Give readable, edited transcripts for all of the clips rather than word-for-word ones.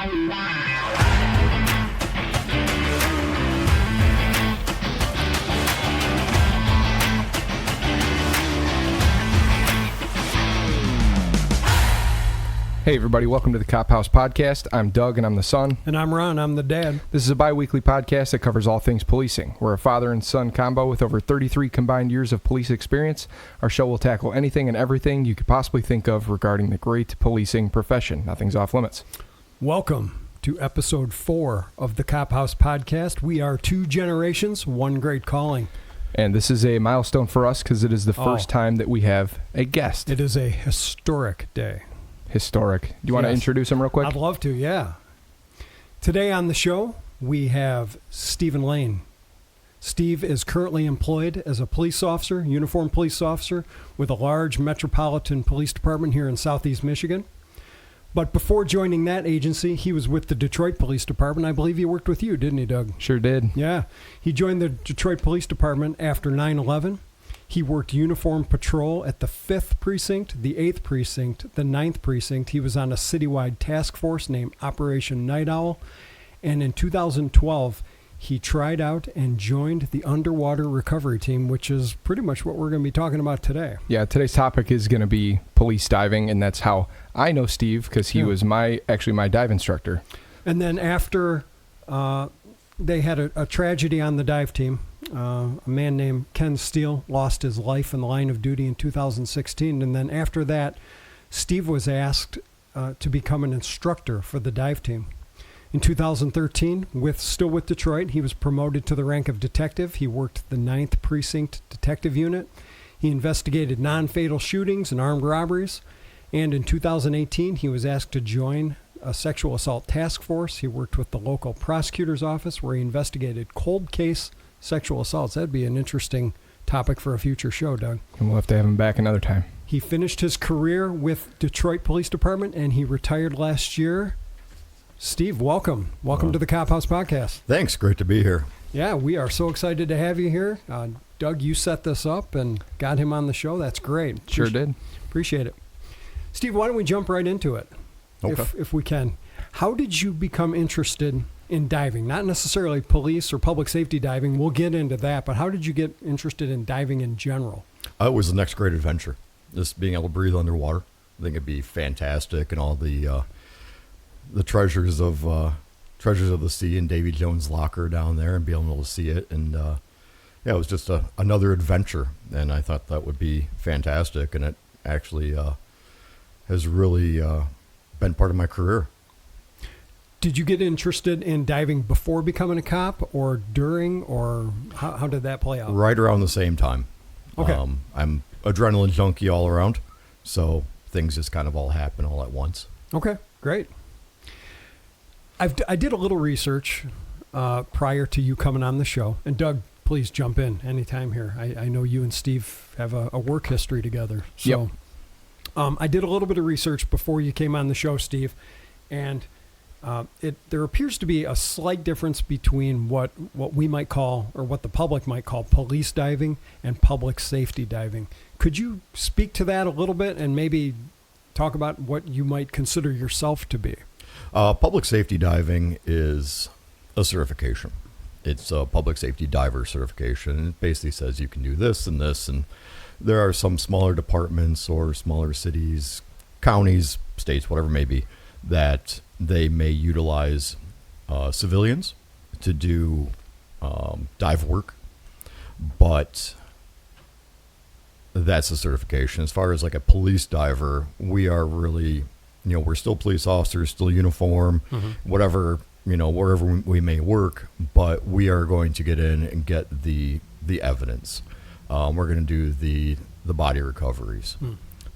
Hey everybody, welcome to the Cop House Podcast. I'm Doug and I'm the son. And I'm Ron, I'm the dad. This is a bi-weekly podcast that covers all things policing. We're a father and son combo with over 33 combined years of police experience. Our show will tackle anything and everything you could possibly think of regarding the great policing profession. Nothing's off limits. Welcome to episode 4 of the Cop House Podcast. We are 2 generations, 1 great calling. And this is a milestone for us because it is the first time that we have a guest. It is a historic day. Historic. Do you want to introduce him real quick? I'd love to, yeah. Today on the show, we have Stephen Laine. Steve is currently employed as a police officer, uniformed police officer, with a large metropolitan police department here in Southeast Michigan. But before joining that agency, he was with the Detroit Police Department. I believe he worked with you, didn't he, Doug? Sure did. Yeah. He joined the Detroit Police Department after 9/11. He worked uniform patrol at the 5th Precinct, the 8th Precinct, the 9th Precinct. He was on a citywide task force named Operation Night Owl. And in 2012, he tried out and joined the underwater recovery team, which is pretty much what we're going to be talking about today. Yeah, today's topic is going to be police diving, and that's how I know Steve, because he was my dive instructor. And then after they had a tragedy on the dive team, a man named Ken Steele lost his life in the line of duty in 2016. And then after that, Steve was asked to become an instructor for the dive team. In 2013, still with Detroit, he was promoted to the rank of detective. He worked the 9th Precinct Detective Unit. He investigated non-fatal shootings and armed robberies. And in 2018, he was asked to join a sexual assault task force. He worked with the local prosecutor's office where he investigated cold case sexual assaults. That'd be an interesting topic for a future show, Doug. And we'll have to have him back another time. He finished his career with Detroit Police Department, and he retired last year. Steve, welcome. Welcome to the Cop House Podcast. Thanks. Great to be here. Yeah, we are so excited to have you here. Doug, you set this up and got him on the show. That's great. Sure did. Appreciate it. Steve, why don't we jump right into it, if we can. How did you become interested in diving? Not necessarily police or public safety diving. We'll get into that. But how did you get interested in diving in general? It was the next great adventure. Just being able to breathe underwater. I think it'd be fantastic, and all the treasures of the sea and Davy Jones' locker down there, and being able to see it. And it was just another adventure, and I thought that would be fantastic. And it actually has really been part of my career. Did you get interested in diving before becoming a cop, or during, or how did that play out? Right around the same time. Okay. I'm adrenaline junkie all around, so things just kind of all happen all at once. Okay, great. I did a little research prior to you coming on the show, and Doug, please jump in anytime here. I know you and Steve have a work history together, so I did a little bit of research before you came on the show, Steve, and there appears to be a slight difference between what we might call, or what the public might call, police diving and public safety diving. Could you speak to that a little bit and maybe talk about what you might consider yourself to be? Public safety diving is a certification. It's a public safety diver certification. It basically says you can do this and this, and there are some smaller departments or smaller cities, counties, states, whatever it may be, that they may utilize civilians to do dive work, but that's a certification. As far as like a police diver, we are really, we're still police officers, still uniform, whatever, wherever we may work, but we are going to get in and get the evidence. We're going to do the body recoveries,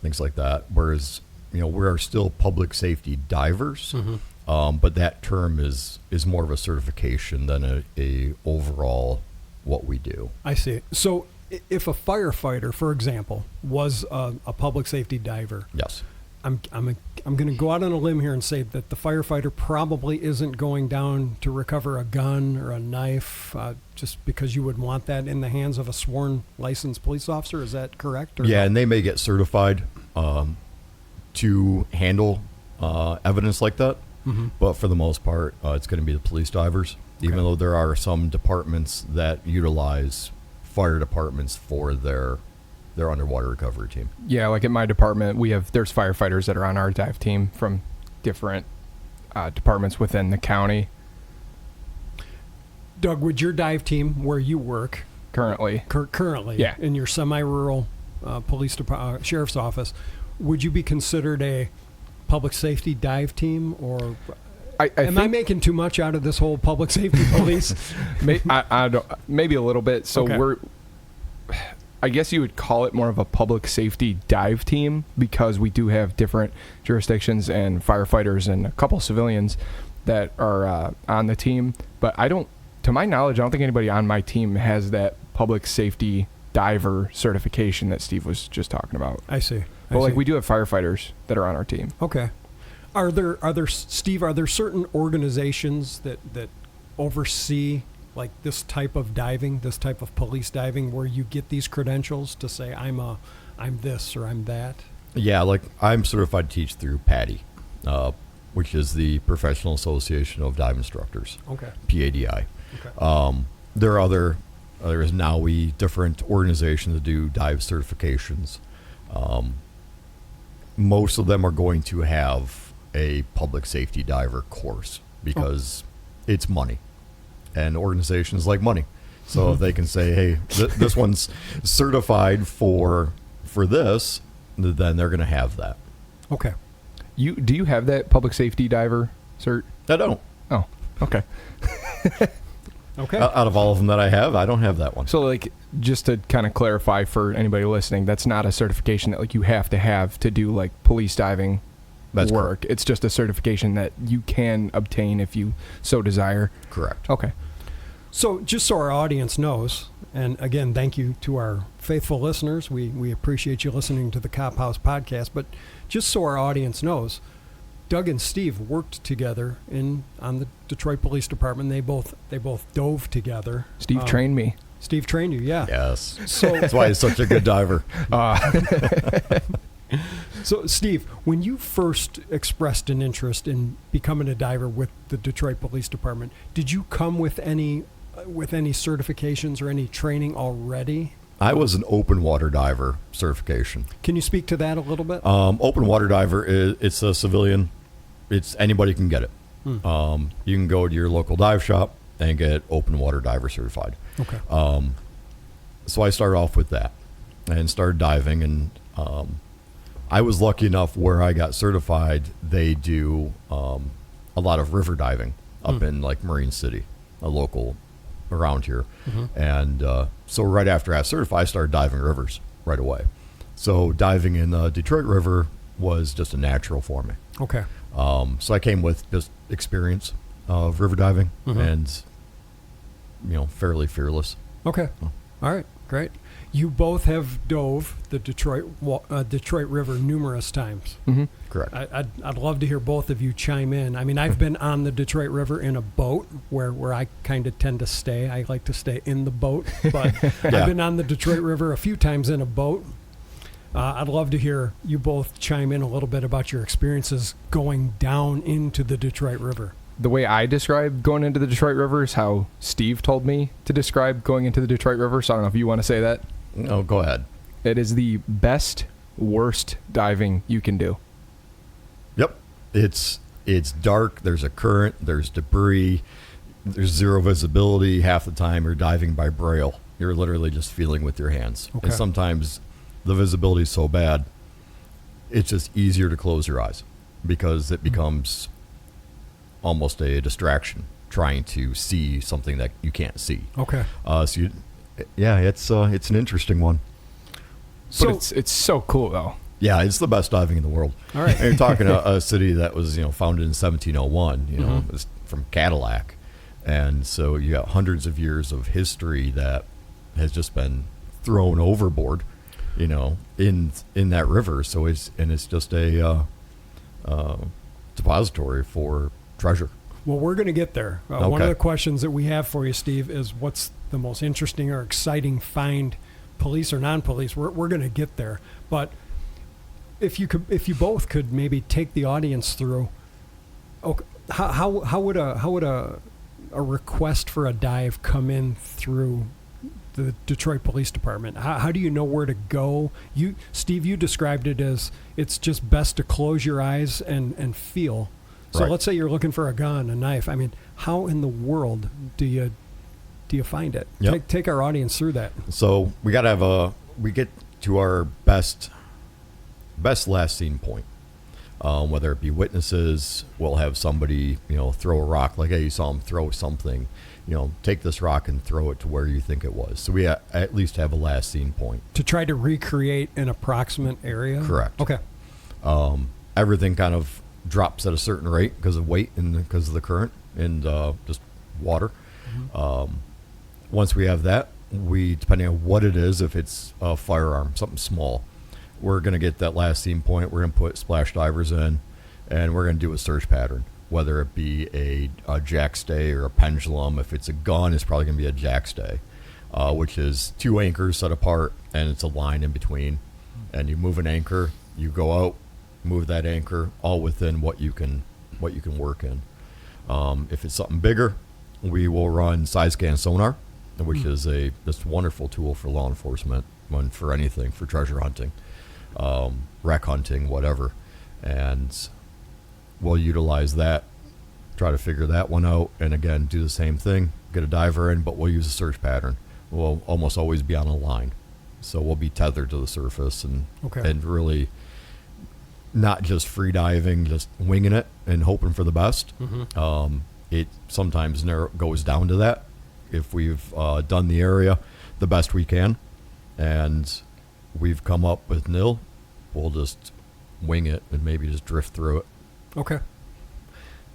things like that. Whereas, we are still public safety divers, but that term is more of a certification than a overall what we do. I see. So if a firefighter, for example, was a public safety diver, yes, I'm going to go out on a limb here and say that the firefighter probably isn't going down to recover a gun or a knife just because you would want that in the hands of a sworn licensed police officer. Is that correct? Or yeah, not? and they may get certified to handle evidence like that. But for the most part, it's going to be the police divers, even though there are some departments that utilize fire departments for their underwater recovery team. Yeah, like at my department, there's firefighters that are on our dive team from different departments within the county. Doug, would your dive team where you work Currently, yeah, in your semi-rural police sheriff's office, would you be considered a public safety dive team, or am I making too much out of this whole public safety police? I don't, maybe a little bit. So I guess you would call it more of a public safety dive team, because we do have different jurisdictions and firefighters and a couple civilians that are on the team. But to my knowledge, I don't think anybody on my team has that public safety diver certification that Steve was just talking about. I see. But we do have firefighters that are on our team. Okay. Are there certain organizations that oversee like this type of diving, this type of police diving, where you get these credentials to say I'm this or I'm that? Yeah, like I'm certified to teach through PADI, which is the Professional Association of Dive Instructors. Okay. PADI. Okay. There is now different organizations that do dive certifications. Most of them are going to have a public safety diver course because it's money, and organizations like money. So if they can say, hey, this one's certified for this, then they're going to have that. Okay. Do you have that public safety diver cert? I don't. Oh, okay. Okay. Out of all of them that I have, I don't have that one. So, like, just to kind of clarify for anybody listening, that's not a certification that, like, you have to do, like, police diving work. Correct. It's just a certification that you can obtain if you so desire. Correct. Okay. So, just so our audience knows, and again, thank you to our faithful listeners. We appreciate you listening to the Cop House podcast. But just so our audience knows, Doug and Steve worked together on the Detroit Police Department. They both dove together. Steve trained me. Steve trained you, yeah. Yes. So that's why he's such a good diver. So, Steve, when you first expressed an interest in becoming a diver with the Detroit Police Department, did you come with any certifications or any training already? I was an open water diver certification. Can you speak to that a little bit? Open water diver it's a civilian. It's anybody can get it. You can go to your local dive shop and get open water diver certified. Okay. So I started off with that and started diving, and I was lucky enough where I got certified. They do a lot of river diving up in like Marine City, a local around here. And so right after I got certified, I started diving rivers right away. So diving in the Detroit River was just a natural for me. Okay. So I came with just experience of river diving and, fairly fearless. Okay. All right. Great. You both have dove the Detroit River numerous times. Mm-hmm. Correct. I'd love to hear both of you chime in. I mean, I've been on the Detroit River in a boat where I kind of tend to stay. I like to stay in the boat, but I've been on the Detroit River a few times in a boat. I'd love to hear you both chime in a little bit about your experiences going down into the Detroit River. The way I describe going into the Detroit River is how Steve told me to describe going into the Detroit River. So I don't know if you want to say that. No, go ahead. It is the best, worst diving you can do. Yep. It's dark. There's a current. There's debris. There's zero visibility. Half the time you're diving by braille. You're literally just feeling with your hands. Okay. And sometimes the visibility is so bad, it's just easier to close your eyes because it becomes almost a distraction trying to see something that you can't see. Okay. It's an interesting one. But it's so cool though. Yeah, it's the best diving in the world. All right. And you're talking a city that was founded in 1701. It's from Cadillac, and so you got hundreds of years of history that has just been thrown overboard. In that river. So it's just a depository for treasure. Well, we're going to get there. Okay. One of the questions that we have for you, Steve, is what's the most interesting or exciting find, police or non-police? We're going to get there. But if you both could maybe take the audience through, How would a request for a dive come in through the Detroit Police Department? How do you know where to go? Steve, you described it as it's just best to close your eyes and feel. So Right. let's say you're looking for a gun, a knife. I mean, how in the world do you find it? Yep. Take our audience through that. So we got to we get to our best last scene point. Whether it be witnesses, we'll have somebody, throw a rock, like, hey, you saw him throw something, take this rock and throw it to where you think it was. So we at least have a last scene point. To try to recreate an approximate area? Correct. Okay. Everything kind of drops at a certain rate because of weight and because of the current and just water. Once we have that, depending on what it is, if it's a firearm, something small, we're going to get that last scene point. We're going to put splash divers in, and we're going to do a search pattern, whether it be a jack stay or a pendulum. If it's a gun, it's probably going to be a jack stay, which is 2 anchors set apart, and it's a line in between. And you move an anchor, you go out, move that anchor, all within what you can work in. If it's something bigger, we will run side scan sonar, which is this wonderful tool for law enforcement, for anything, for treasure hunting, wreck hunting, whatever. And we'll utilize that, try to figure that one out, and again, do the same thing, get a diver in, but we'll use a search pattern. We'll almost always be on a line. So we'll be tethered to the surface and really not just free diving, just winging it and hoping for the best. It sometimes goes down to that. If we've done the area the best we can and we've come up with nil, we'll just wing it and maybe just drift through it. Okay.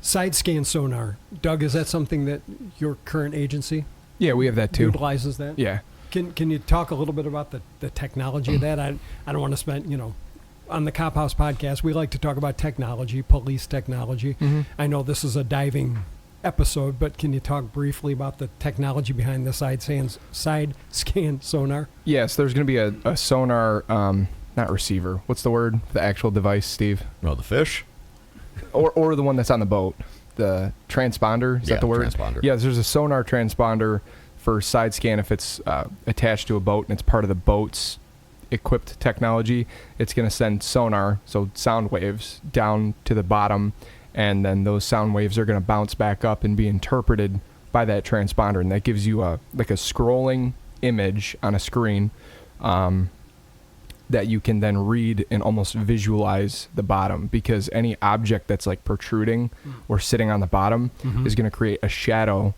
Side scan sonar. Doug, is that something that your current agency Yeah, we have that too. utilizes that? Yeah. Can you talk a little bit about the technology of that? I don't want to spend, on the Cop House podcast, we like to talk about technology, police technology. I know this is a diving episode, but can you talk briefly about the technology behind the side scan sonar? Yes, there's going to be a sonar, not receiver. What's the word? The actual device, Steve? No, the fish? Or the one that's on the boat. The transponder, is that the word? Transponder. Yeah, there's a sonar transponder for side scan if it's attached to a boat and it's part of the boat's equipped technology. It's going to send sonar, so sound waves, down to the bottom, and then those sound waves are going to bounce back up and be interpreted by that transponder, and that gives you a scrolling image on a screen that you can then read and almost visualize the bottom, because any object that's like protruding or sitting on the bottom is going to create a shadow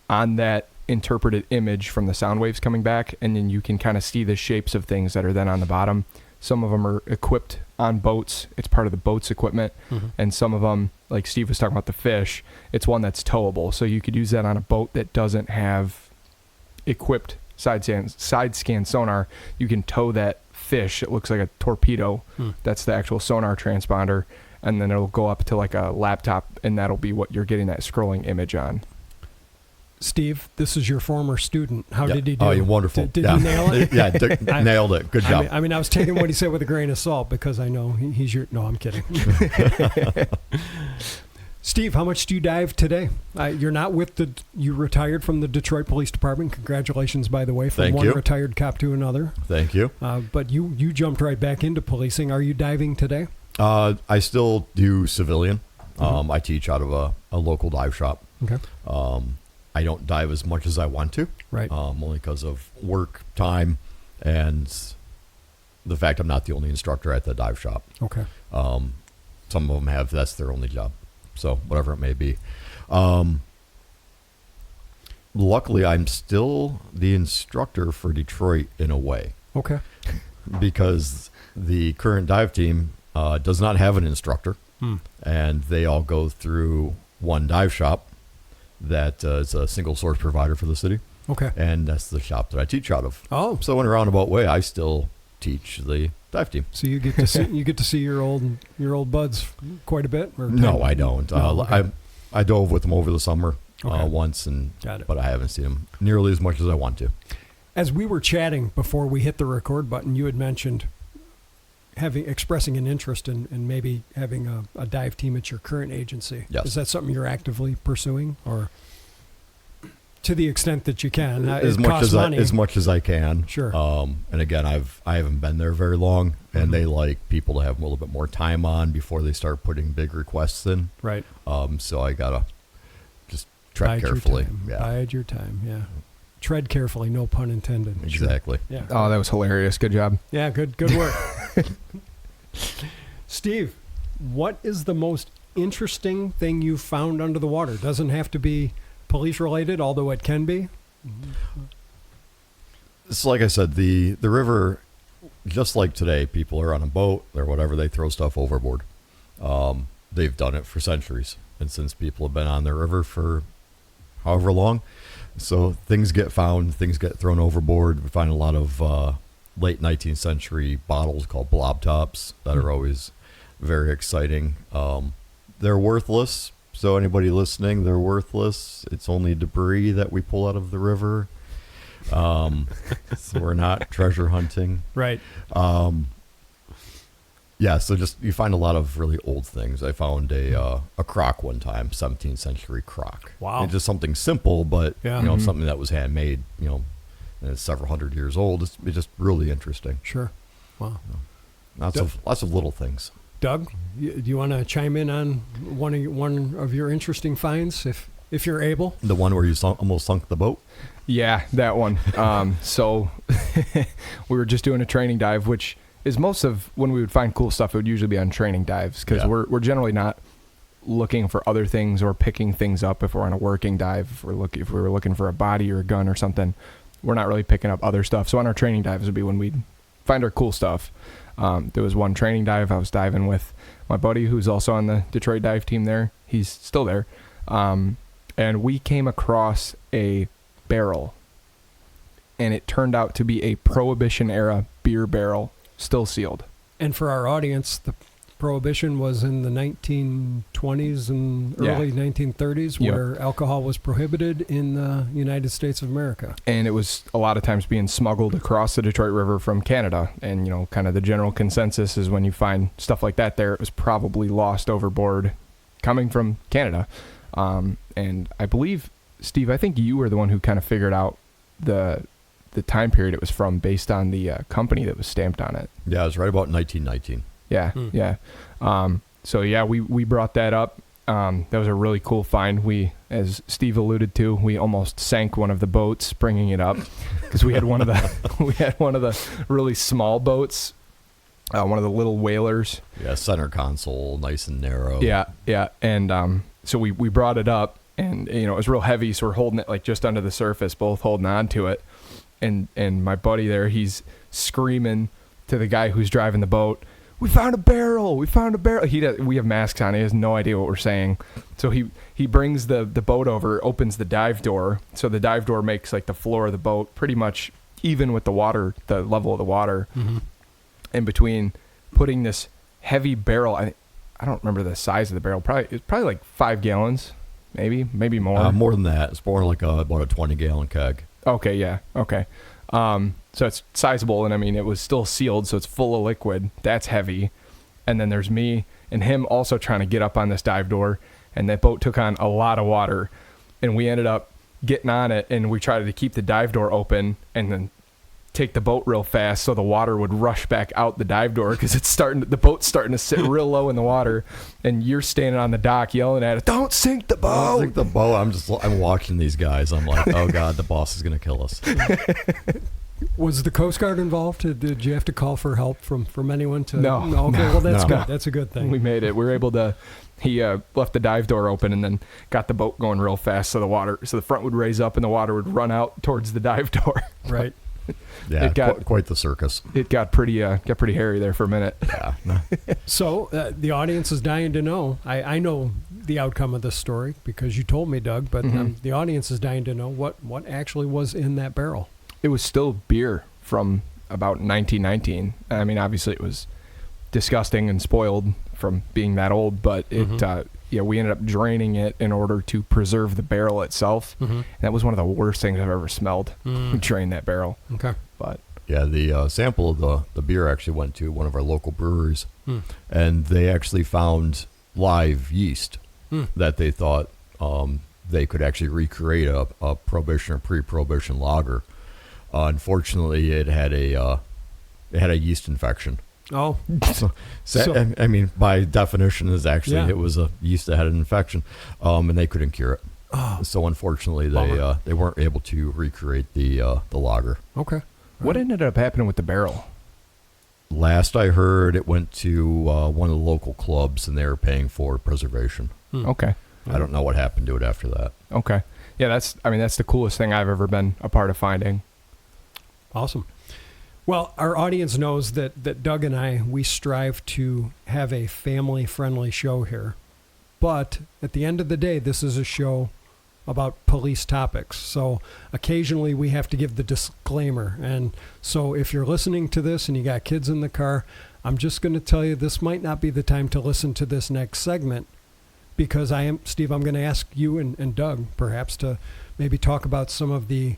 on that interpreted image from the sound waves coming back, and then you can kind of see the shapes of things that are then on the bottom. Some of them are equipped on boats. It's part of the boat's equipment. And some of them, like Steve was talking about the fish, it's one that's towable. So you could use that on a boat that doesn't have equipped side scan sonar. You can tow that fish. It looks like a torpedo. That's the actual sonar transponder. And then it'll go up to like a laptop, and that'll be what you're getting that scrolling image on. Steve, this is your former student. How did he do? Oh, you're wonderful. Did he nail it? Yeah, nailed it. Good job. I mean, I was taking what he said with a grain of salt because I know he's your... No, I'm kidding. Steve, how much do you dive today? You're not with you retired from the Detroit Police Department. Congratulations, by the way, from Thank one you. retired cop to another. Thank you. But you jumped right back into policing. Are you diving today? I still do civilian. I teach out of a local dive shop. Okay. I don't dive as much as I want to. Right. Only because of work, time, and the fact I'm not the only instructor at the dive shop. Okay. Some of them that's their only job. So whatever it may be. Luckily, I'm still the instructor for Detroit in a way. Okay. Because the current dive team does not have an instructor. And they all go through one dive shop that is a single source provider for the city. Okay. And that's the shop that I teach out of. Oh. So in a roundabout way, I still teach the dive team. So you get to see your old buds quite a bit? Or No, I don't. okay. I dove with them over the summer Okay. once, Got it. but I haven't seen them nearly as much as I want to. As we were chatting before we hit the record button, you had mentioned expressing an interest in maybe having a dive team at your current agency. Yes. Is that something you're actively pursuing, or to the extent that you can? As much as I can. Sure. And again, I haven't been there very long, and they like people to have a little bit more time on before they start putting big requests in. Right. So I gotta just tread carefully. Bide your time. Yeah. Tread carefully. No pun intended. Exactly. Sure. Yeah. Oh, that was hilarious. Good job. Yeah. Good work. Steve, what is the most interesting thing you've found under the water? Doesn't have to be police related, although it can be. It's like I said, the river, just like today, people are on a boat or whatever, they throw stuff overboard. They've done it for centuries, and since people have been on the river for however long, so things get found, things get thrown overboard. We find a lot of late 19th century bottles called blob tops that are always very exciting. They're worthless. So anybody listening, they're worthless. It's only debris that we pull out of the river. So we're not treasure hunting. Right. Yeah, so just you find a lot of really old things. I found a crock one time, 17th century crock. Wow. And just something simple, but Yeah. something that was handmade, and it's several hundred years old. It's just really interesting. Sure. Wow. Lots of little things. Doug, do you want to chime in on one of your interesting finds, if you're able? The one where you almost sunk the boat? Yeah, that one. So we were just doing a training dive, which is most of when we would find cool stuff, it would usually be on training dives because we're generally not looking for other things or picking things up if we're on a working dive. If we were looking for a body or a gun or something, we're not really picking up other stuff. So on our training dives would be when we'd find our cool stuff. There was one training dive I was diving with my buddy who's also on the Detroit dive team there. He's still there. And we came across a barrel, and it turned out to be a Prohibition era beer barrel, still sealed. And for our audience, the Prohibition was in the 1920s and early 1930s, where alcohol was prohibited in the United States of America. And it was a lot of times being smuggled across the Detroit River from Canada. And, kind of the general consensus is when you find stuff like that there, it was probably lost overboard coming from Canada. And I believe, Steve, I think you were the one who kind of figured out the time period it was from based on the company that was stamped on it. Yeah, it was right about 1919. Yeah, yeah. So yeah, we brought that up. That was a really cool find. We, as Steve alluded to, we almost sank one of the boats bringing it up because we had one of the really small boats, one of the little whalers. Yeah, center console, nice and narrow. Yeah, yeah. And so we brought it up, and it was real heavy, so we're holding it like just under the surface, both holding on to it. And my buddy there, he's screaming to the guy who's driving the boat, "We found a barrel! We found a barrel!" We have masks on. He has no idea what we're saying. So he brings the boat over, opens the dive door. So the dive door makes like the floor of the boat pretty much even with the water, the level of the water. Mm-hmm. In between putting this heavy barrel, I don't remember the size of the barrel. It's probably like 5 gallons, maybe more. More than that. It's more like about a 20-gallon keg. Okay, yeah, okay. So it's sizable, and I mean, it was still sealed, so it's full of liquid. That's heavy. And then there's me and him also trying to get up on this dive door, and that boat took on a lot of water, and we ended up getting on it, and we tried to keep the dive door open and then take the boat real fast so the water would rush back out the dive door because the boat's starting to sit real low in the water, and you're standing on the dock yelling at it, "Don't sink the boat!" Don't sink the boat. I'm watching these guys. I'm like, oh God, the boss is going to kill us. Was the Coast Guard involved? Did you have to call for help from anyone? No. Okay, well, that's No. good. That's a good thing. We made it. We were able to. He left the dive door open and then got the boat going real fast so the front would raise up and the water would run out towards the dive door. Right. Yeah, quite the circus. It got pretty hairy there for a minute. Yeah. So the audience is dying to know. I know the outcome of this story because you told me, Doug, but the audience is dying to know what actually was in that barrel. It was still beer from about 1919. I mean, obviously it was disgusting and spoiled from being that old, but we ended up draining it in order to preserve the barrel itself. Mm-hmm. And that was one of the worst things I've ever smelled. We drained that barrel. Okay. But Yeah, the sample of the beer actually went to one of our local breweries, and they actually found live yeast that they thought they could actually recreate a prohibition or pre-prohibition lager. Unfortunately, it had a yeast infection. Oh, So, I mean, by definition, is actually Yeah. it was a yeast that had an infection, and they couldn't cure it. Oh. So unfortunately, Bummer. they weren't able to recreate the lager. Okay. What ended up happening with the barrel? Last I heard, it went to one of the local clubs, and they were paying for preservation. Okay. I don't know what happened to it after that. Okay. Yeah, that's the coolest thing I've ever been a part of finding. Awesome. Well, our audience knows that Doug and I, we strive to have a family-friendly show here. But at the end of the day, this is a show about police topics. So occasionally we have to give the disclaimer. And so if you're listening to this and you got kids in the car, I'm just going to tell you this might not be the time to listen to this next segment, because Steve, I'm going to ask you and Doug perhaps to maybe talk about some of the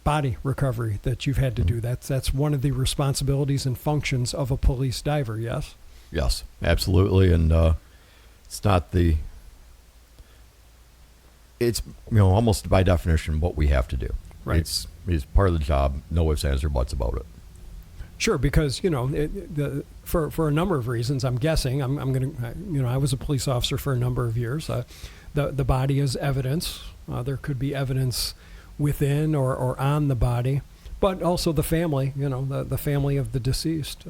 body recovery that you've had to do. That's one of the responsibilities and functions of a police diver, yes? Yes, absolutely, and it's not the. It's almost by definition what we have to do. Right. It's part of the job. No ifs, ands, or buts about it. Sure, because for a number of reasons, I'm guessing I'm going to I was a police officer for a number of years. The body is evidence. There could be evidence within or on the body, but also the family. The family of the deceased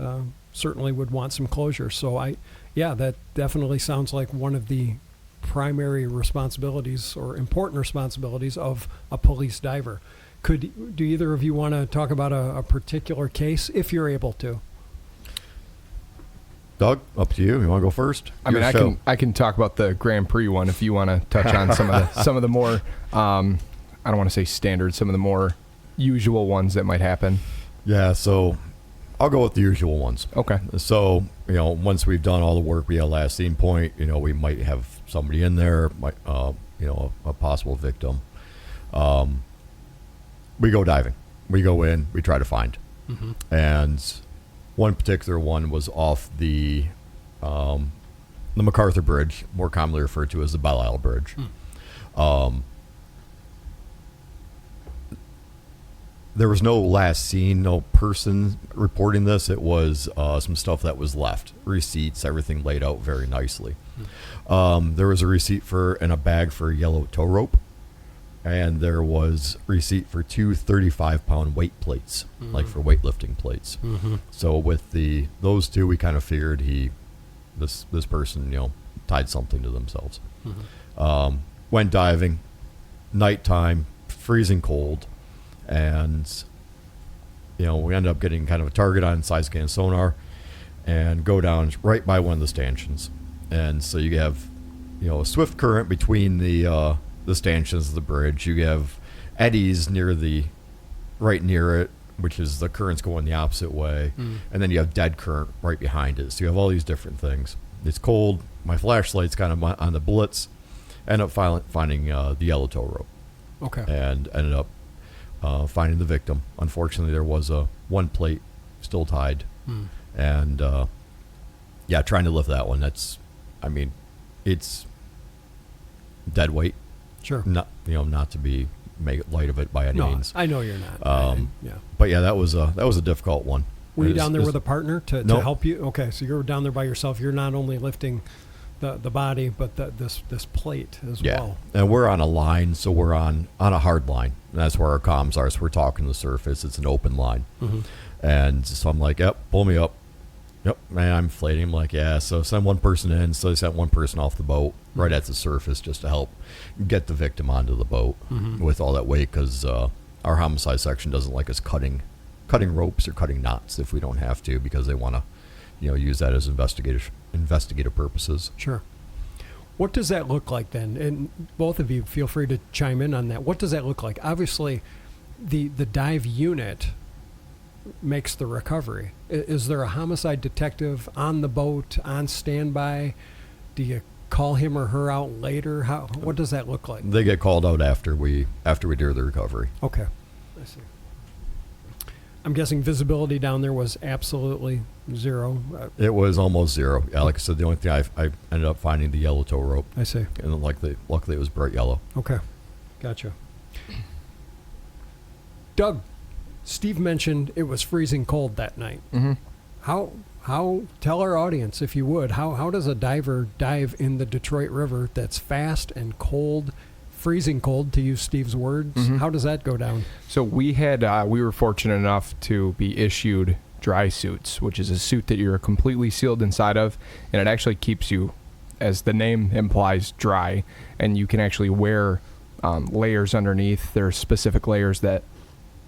certainly would want some closure. So that definitely sounds like one of the primary responsibilities or important responsibilities of a police diver. Do either of you want to talk about a particular case, if you're able to? Doug, up to you. You want to go first? I mean, I can talk about the Grand Prix one if you want to touch on some of the more I don't want to say standard, some of the more usual ones that might happen. Yeah, so I'll go with the usual ones. Okay. So, once we've done all the work, we have last scene point, we might have somebody in there, a possible victim. We go diving. We go in, we try to find. Mm-hmm. And one particular one was off the MacArthur Bridge, more commonly referred to as the Belle Isle Bridge. There was no last seen, no person reporting this. It was some stuff that was left, receipts, everything laid out very nicely. There was a receipt and a bag for yellow tow rope, and there was receipt for 2 35-pound weight plates, like for weightlifting plates. Mm-hmm. So with those two, we kind of figured this person tied something to themselves. Mm-hmm. Went diving, nighttime, freezing cold. And, we ended up getting kind of a target on side scan sonar and go down right by one of the stanchions. And so you have, a swift current between the stanchions of the bridge. You have eddies right near it, which is the currents going the opposite way. And then you have dead current right behind it. So you have all these different things. It's cold. My flashlight's kind of on the blitz. End up finding the yellow tow rope. Okay. And ended up finding the victim. Unfortunately, there was one plate still tied, and trying to lift that one. It's dead weight. Sure. Not to make light of it by any means. I know you're not. Yeah. But yeah, that was a difficult one. Were you down there with a partner to Nope. help you? Okay, so you're down there by yourself. You're not only lifting the body, but this plate as well. And we're on a line, so we're on a hard line. And that's where our comms are. So we're talking to the surface. It's an open line. Mm-hmm. And so I'm like, yep, pull me up. Yep, man, I'm inflating. I'm like, yeah. So send one person in. So they sent one person off the boat right at the surface just to help get the victim onto the boat with all that weight, because our homicide section doesn't like us cutting ropes or cutting knots if we don't have to, because they want to use that as investigative purposes. Sure. What does that look like then? And both of you feel free to chime in on that. What does that look like? Obviously, the dive unit makes the recovery. Is there a homicide detective on the boat, on standby? Do you call him or her out later? What does that look like? They get called out after we do the recovery. Okay. I see. I'm guessing visibility down there was absolutely zero. It was almost zero. Yeah, like I said, the only thing I ended up finding the yellow tow rope. I see. And luckily it was bright yellow. Okay. Gotcha. Doug, Steve mentioned it was freezing cold that night. Mm-hmm. How tell our audience, if you would, how does a diver dive in the Detroit River that's fast and cold, freezing cold, to use Steve's words? Mm-hmm. How does that go down? So we were fortunate enough to be issued dry suits, which is a suit that you're completely sealed inside of, and it actually keeps you, as the name implies, dry, and you can actually wear layers underneath. There are specific layers that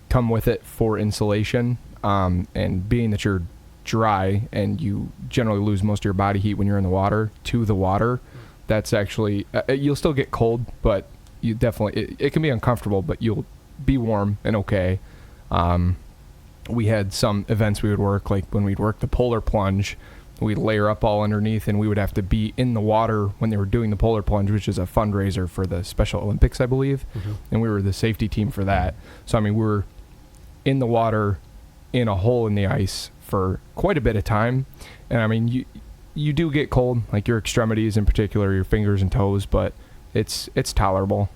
come with it for insulation, and being that you're dry and you generally lose most of your body heat when you're in the water, that's actually you'll still get cold, but you definitely it can be uncomfortable, but you'll be warm and okay. We had some events we would work, like when we'd work the polar plunge, we'd layer up all underneath, and we would have to be in the water when they were doing the polar plunge, which is a fundraiser for the Special Olympics, I believe. Mm-hmm. And we were the safety team for that. So I mean, we were in the water in a hole in the ice for quite a bit of time, and I mean, you do get cold, like your extremities in particular, your fingers and toes, but it's tolerable.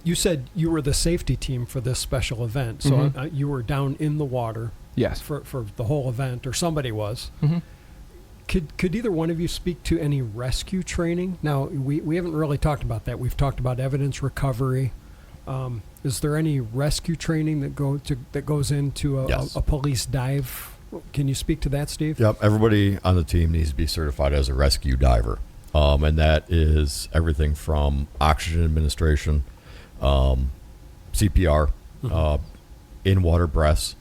You said you were the safety team for this special event, so Mm-hmm. You were down in the water. Yes. For the whole event, or somebody was. Mm-hmm. Could either one of you speak to any rescue training? Now, we haven't really talked about that. We've talked about evidence recovery. Is there any rescue training that goes into Yes. a police dive? Can you speak to that, Steve? Yep, everybody on the team needs to be certified as a rescue diver. And that is everything from oxygen administration, CPR, in-water breaths.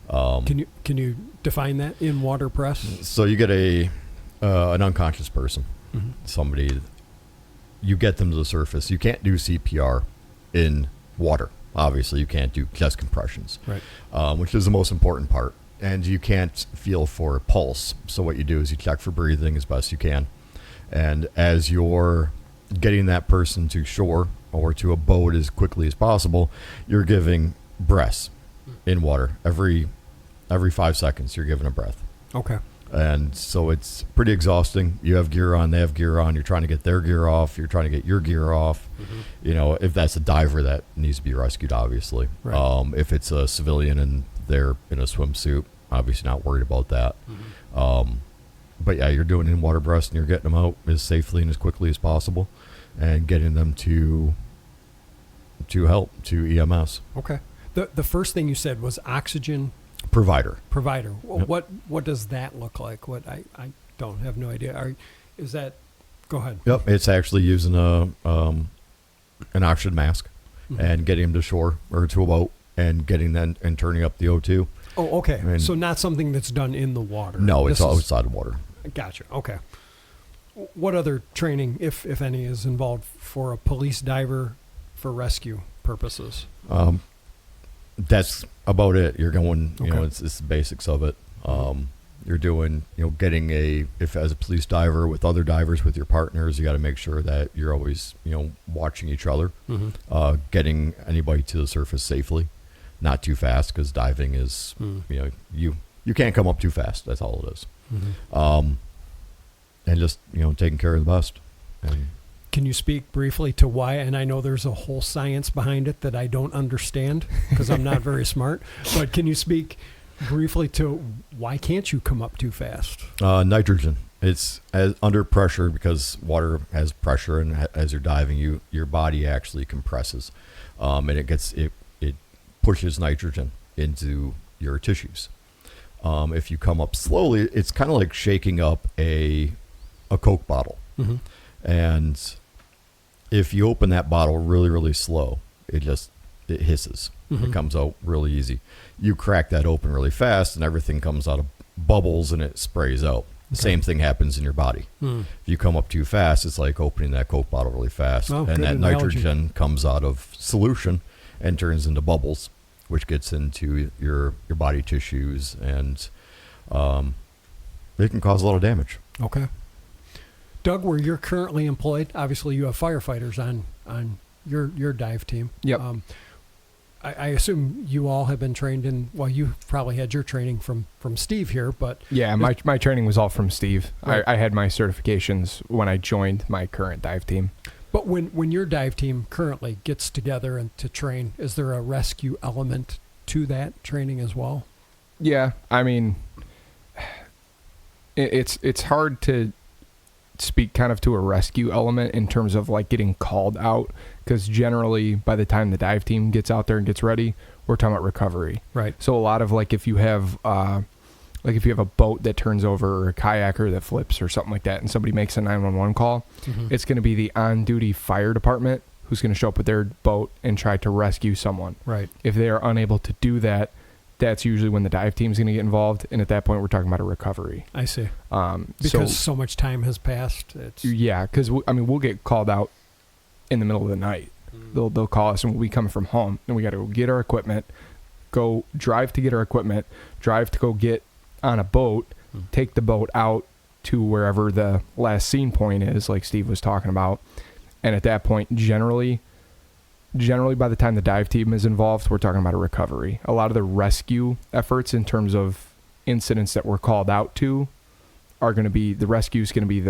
Can you define that, in water press? So you get an unconscious person, Mm-hmm. somebody, you get them to the surface. You can't do CPR in water. Obviously, you can't do chest compressions, Right. Which is the most important part. And you can't feel for a pulse. So what you do is you check for breathing as best you can. And as you're getting that person to shore or to a boat as quickly as possible, you're giving breaths in water. Every 5 seconds, you're giving a breath. Okay. And so it's pretty exhausting. You have gear on, they have gear on. You're trying to get their gear off. You're trying to get your gear off. Mm-hmm. You know, if that's a diver, that needs to be rescued, obviously. Right. If it's a civilian and they're in a swimsuit, obviously not worried about that. Mm-hmm. But yeah, you're doing in-water breaths and you're getting them out as safely and as quickly as possible and getting them to help, to EMS. Okay. The first thing you said was oxygen Provider. Well, Yep. What does that look like? What I don't have no idea. Is that? Go ahead. Yep, it's actually using an oxygen mask Mhm. and getting them to shore or to a boat and getting them and turning up the O2. Oh, okay. And- So not something that's done in the water. No, This it's is- outside of water. Gotcha. Okay. What other training, if any, is involved for a police diver for rescue purposes? That's about it. You're going, you know, Okay. it's the basics of it. You're doing, you know, getting if as a police diver with other divers, with your partners, you got to make sure that you're always, you know, watching each other, Mm-hmm. getting anybody to the surface safely, not too fast, because diving is, Mm. you know, you can't come up too fast. That's all it is. Mm-hmm. And just, you know, taking care of the best. And Can you speak briefly to why? And I know there's a whole science behind it that I don't understand because I'm not very smart. But can you speak briefly to why can't you come up too fast? nitrogen. It's under pressure because water has pressure, and as you're diving, your body actually compresses, and it pushes nitrogen into your tissues. If you come up slowly, it's kind of like shaking up a Coke bottle. Mm-hmm. And if you open that bottle really, really slow, it hisses. Mhm. It comes out really easy. You crack that open really fast and everything comes out of bubbles and it sprays out. The Okay. same thing happens in your body. Mm. If you come up too fast, it's like opening that Coke bottle really fast. Oh, and good that analogy. nitrogen comes out of solution and turns into bubbles, which gets into your body tissues, and it can cause a lot of damage. Okay. Doug, where you're currently employed, obviously you have firefighters on your dive team. Yep. I assume you all have been trained in, well, you probably had your training from Steve here, but... Yeah, my training was all from Steve. Right. I had my certifications when I joined my current dive team. But when your dive team currently gets together and to train, is there a rescue element to that training as well? Yeah, I mean, it's hard to speak kind of to a rescue element in terms of like getting called out, because generally by the time the dive team gets out there and gets ready, we're talking about recovery. Right. So a lot of like if you have a boat that turns over or a kayaker that flips or something like that and somebody makes a 911 call, it's going to be the on-duty fire department who's going to show up with their boat and try to rescue someone. Right. If they are unable to do that, that's usually when the dive team's going to get involved, and at that point we're talking about a recovery. I see. Because so much time has passed. Yeah, because we'll get called out in the middle of the night. They'll call us and we'll be coming from home, and we got to go get our equipment, go drive to get our equipment, drive to go get on a boat, take the boat out to wherever the last scene point is, like Steve was talking about, and at that point, generally by the time the dive team is involved, we're talking about a recovery. A lot of the rescue efforts in terms of incidents that we're called out to are going to be, the rescue is going to be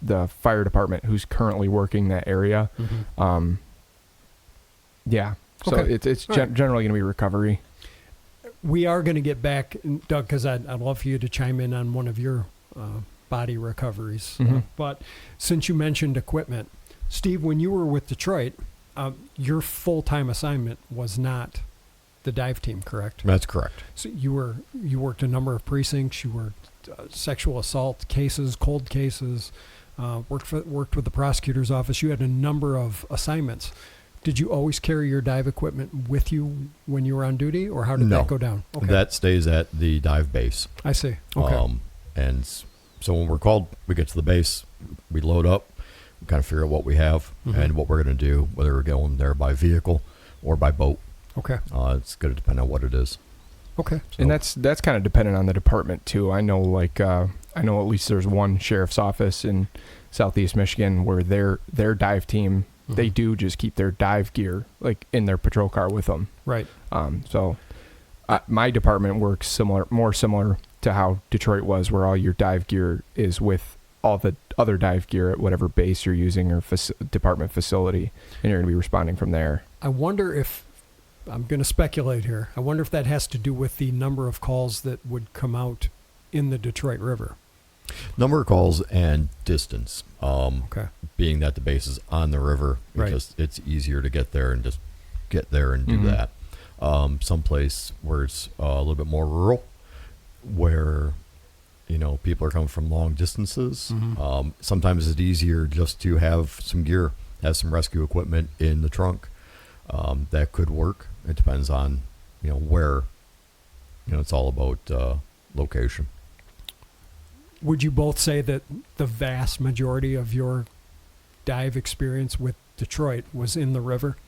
the fire department who's currently working that area. Yeah. So Okay. it's generally going to be recovery. We are going to get back, Doug, because I'd love for you to chime in on one of your body recoveries. But since you mentioned equipment, Steve, when you were with Detroit, your full-time assignment was not the dive team, correct? That's correct. So you worked a number of precincts. You worked sexual assault cases, cold cases. Worked with the prosecutor's office. You had a number of assignments. Did you always carry your dive equipment with you when you were on duty, or how did that go down? Okay. That stays at the dive base. I see. Okay. And so when we're called, we get to the base, we load up, we kind of figure out what we have and what we're going to do, whether we're going there by vehicle or by boat. Okay. It's going to depend on what it is. Okay. So. And that's kind of dependent on the department too. I know at least there's one sheriff's office in Southeast Michigan where their dive team, they do just keep their dive gear like in their patrol car with them. Right. So my department works more similar to how Detroit was, where all your dive gear is with all the other dive gear at whatever base you're using or department facility, and you're going to be responding from there. I wonder if, I'm going to speculate here, I wonder if that has to do with the number of calls that would come out in the Detroit River. Number of calls and distance. Okay. Being that the base is on the river, because it's easier to get there and just get there and do that. Someplace where it's a little bit more rural, where people are coming from long distances. Sometimes it's easier just to have some gear, have some rescue equipment in the trunk. That could work. It depends on where. It's all about location. Would you both say that the vast majority of your dive experience with Detroit was in the river?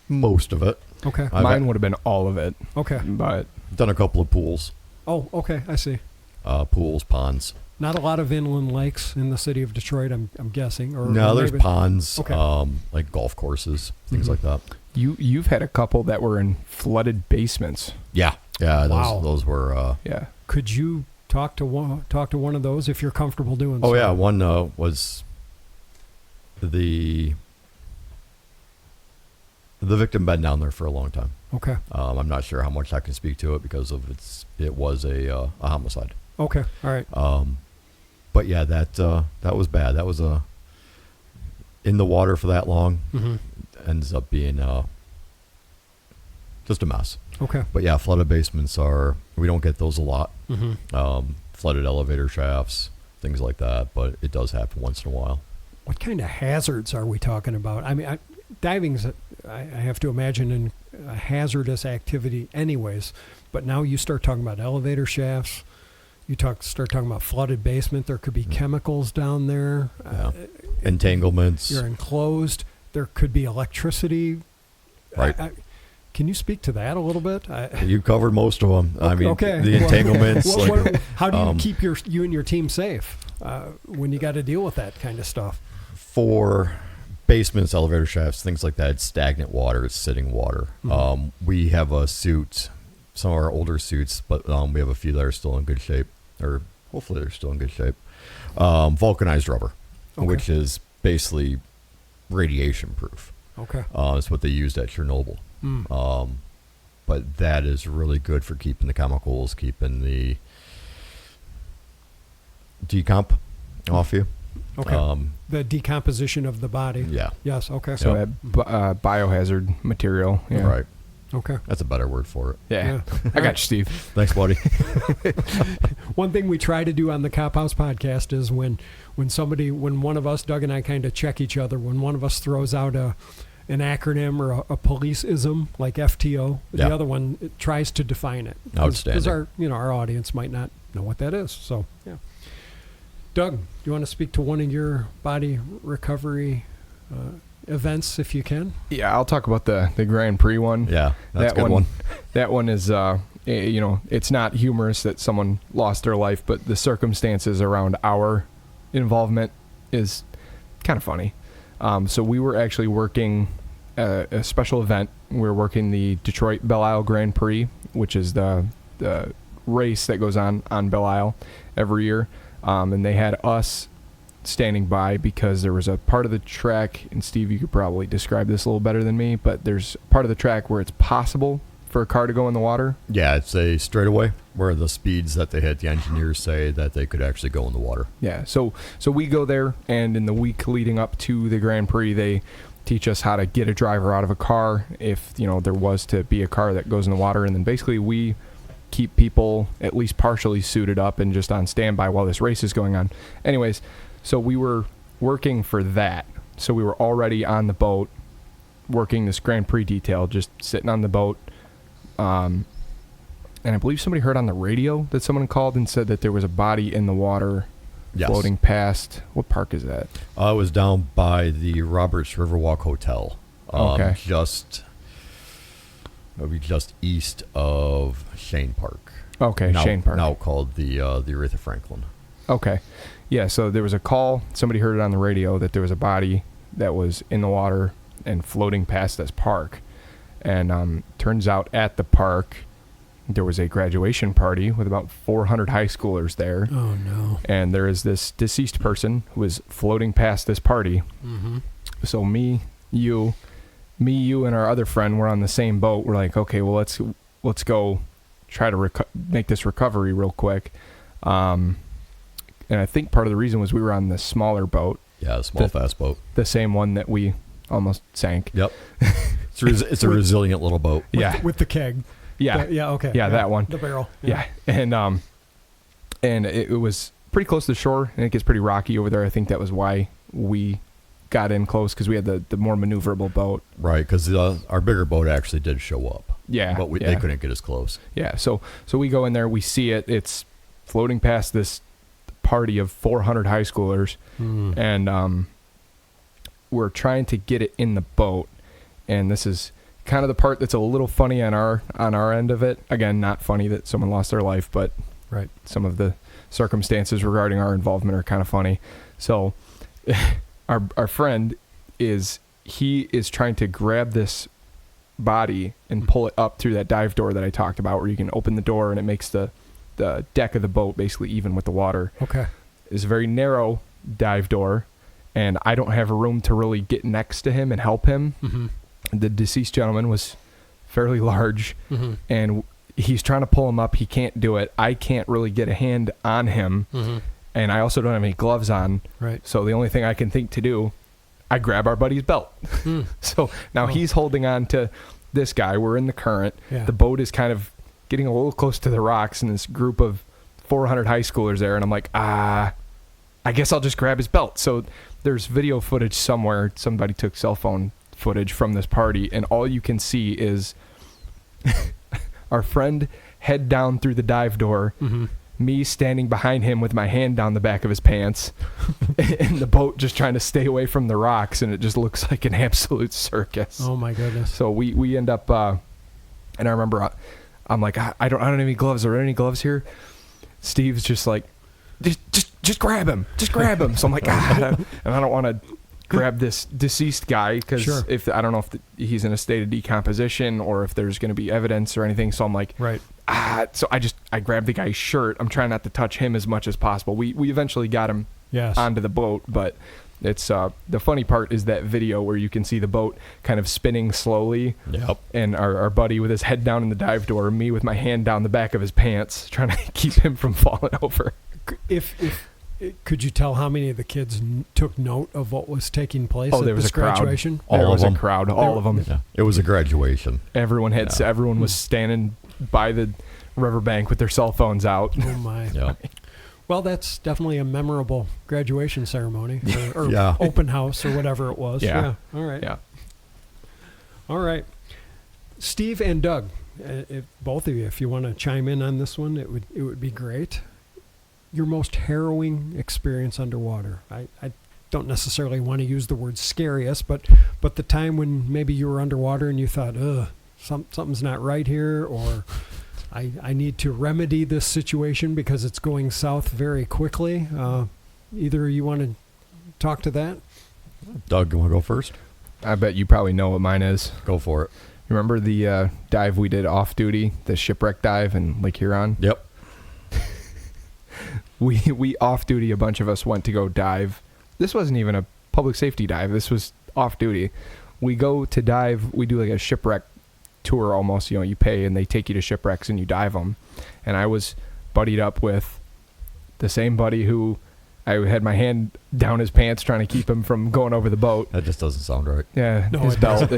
Most of it. Okay. Mine would have been all of it. Okay. But done a couple of pools. Oh, okay. I see. Pools, ponds. Not a lot of inland lakes in the city of Detroit, I'm guessing. No, there's ponds, okay. like golf courses, things like that. You've had a couple that were in flooded basements. Yeah. Wow. Those were. Yeah. Could you talk to one of those if you're comfortable doing so? Oh yeah, one was the victim been down there for a long time. Okay. I'm not sure how much I can speak to it because of it was a homicide. Okay. All right. But yeah, that was bad. That was in the water for that long. Ends up being just a mess. Okay. But yeah, flooded basements we don't get those a lot. Flooded elevator shafts, things like that, but it does happen once in a while. What kind of hazards are we talking about? I mean, diving's, I have to imagine, a hazardous activity anyways, but now you start talking about elevator shafts, start talking about flooded basement, there could be chemicals down there. Yeah. Entanglements. You're enclosed. There could be electricity. Right. Can you speak to that a little bit? You covered most of them. Okay, I mean, okay. The entanglements. How do you keep you and your team safe when you got to deal with that kind of stuff? For basements, elevator shafts, things like that. It's stagnant water. It's sitting water. We have a suit, some of our older suits, but we have a few that are still in good shape, or hopefully they're still in good shape. Vulcanized rubber, which is basically radiation proof. Okay. It's what they used at Chernobyl. But that is really good for keeping the chemicals, keeping the decomp off you. Okay. The decomposition of the body. Yeah. Yes. Okay. So that biohazard material. Yeah. Right. Okay. That's a better word for it. Yeah. I got you, Steve. Thanks, buddy. One thing we try to do on the Cop House podcast is when one of us, Doug and I, kind of check each other, when one of us throws out an acronym or a police-ism like FTO, the other one tries to define it. Outstanding. Because our audience might not know what that is. So, yeah. Doug, do you want to speak to one of your body recovery events, if you can? Yeah, I'll talk about the Grand Prix one. Yeah, that's a good one. That one is, it's not humorous that someone lost their life, but the circumstances around our involvement is kind of funny. So we were actually working a special event. We were working the Detroit Belle Isle Grand Prix, which is the race that goes on Belle Isle every year. And they had us standing by because there was a part of the track, and Steve, you could probably describe this a little better than me, but there's part of the track where it's possible for a car to go in the water. Yeah, it's a straightaway where the speeds that they hit, the engineers say that they could actually go in the water. Yeah, so we go there, and in the week leading up to the Grand Prix, they teach us how to get a driver out of a car if, there was to be a car that goes in the water, and then basically we keep people at least partially suited up and just on standby while this race is going on. Anyways, so we were working for that. So we were already on the boat working this Grand Prix detail, just sitting on the boat. And I believe somebody heard on the radio that someone called and said that there was a body in the water floating past. What park is that? It was down by the Roberts Riverwalk Hotel. Okay. It would be just east of Shane Park. Okay, Shane Park. Now called the Aretha Franklin. Okay. Yeah, so there was a call. Somebody heard it on the radio that there was a body that was in the water and floating past this park. And turns out at the park, there was a graduation party with about 400 high schoolers there. Oh, no. And there is this deceased person who was floating past this party. Mm-hmm. So me, you, and our other friend were on the same boat. We're like, okay, well, let's go try to make this recovery real quick. And I think part of the reason was we were on the smaller boat. Yeah, a small, fast boat. The same one that we almost sank. Yep. It's a resilient little boat. With the keg. Yeah. Okay. Yeah, that one. The barrel. Yeah. And it was pretty close to the shore, and it gets pretty rocky over there. I think that was why we got in close, because we had the more maneuverable boat. Right, because our bigger boat actually did show up. Yeah. But they couldn't get as close. Yeah. So we go in there, we see it. It's floating past this party of 400 high schoolers, and we're trying to get it in the boat. And this is kind of the part that's a little funny on our end of it. Again, not funny that someone lost their life, but right, some of the circumstances regarding our involvement are kind of funny. So our friend is trying to grab this body and pull it up through that dive door that I talked about, where you can open the door and it makes the deck of the boat basically even with the water. Okay. It's a very narrow dive door, and I don't have room to really get next to him and help him. Mm-hmm. The deceased gentleman was fairly large, mm-hmm. and he's trying to pull him up. He can't do it. I can't really get a hand on him, mm-hmm. and I also don't have any gloves on. Right. So the only thing I can think to do, I grab our buddy's belt. So now he's holding on to this guy. We're in the current. Yeah. The boat is kind of getting a little close to the rocks, and this group of 400 high schoolers there, and I'm like, I guess I'll just grab his belt. So there's video footage somewhere. Somebody took cell phone footage from this party, and all you can see is our friend head down through the dive door, mm-hmm. me standing behind him with my hand down the back of his pants, and the boat just trying to stay away from the rocks, and it just looks like an absolute circus. Oh my goodness. So we end up, and I remember I'm like, I don't have any gloves. Are there any gloves here? Steve's just like, just grab him. Just grab him. So I'm like, and I don't want to grab this deceased guy because Sure. if I don't know if he's in a state of decomposition or if there's going to be evidence or anything. So I'm like, Right. So I grabbed the guy's shirt. I'm trying not to touch him as much as possible. We eventually got him Yes. onto the boat, but it's the funny part is that video where you can see the boat kind of spinning slowly. Yep. And our buddy with his head down in the dive door, me with my hand down the back of his pants, trying to keep him from falling over. If could you tell how many of the kids took note of what was taking place Oh, there at was this a crowd. graduation? All There of was them. a crowd, all of them. Yeah. It was a graduation. Everyone everyone was standing by the riverbank with their cell phones out. Oh my. Yeah. Well, that's definitely a memorable graduation ceremony or Yeah. open house or whatever it was. Yeah. All right. Yeah. All right. Steve and Doug, if both of you, if you want to chime in on this one, it would be great. Your most harrowing experience underwater. I don't necessarily want to use the word scariest, but the time when maybe you were underwater and you thought, something's not right here, or I need to remedy this situation because it's going south very quickly. Either you want to talk to that? Doug, you want to go first? I bet you probably know what mine is. Go for it. Remember the dive we did off duty, the shipwreck dive in Lake Huron? Yep. We off duty, a bunch of us went to go dive. This wasn't even a public safety dive. This was off duty. We go to dive. We do like a shipwreck tour almost. You know, you pay and they take you to shipwrecks and you dive them. And I was buddied up with the same buddy who I had my hand down his pants trying to keep him from going over the boat. That just doesn't sound right. Yeah, No, his it belt.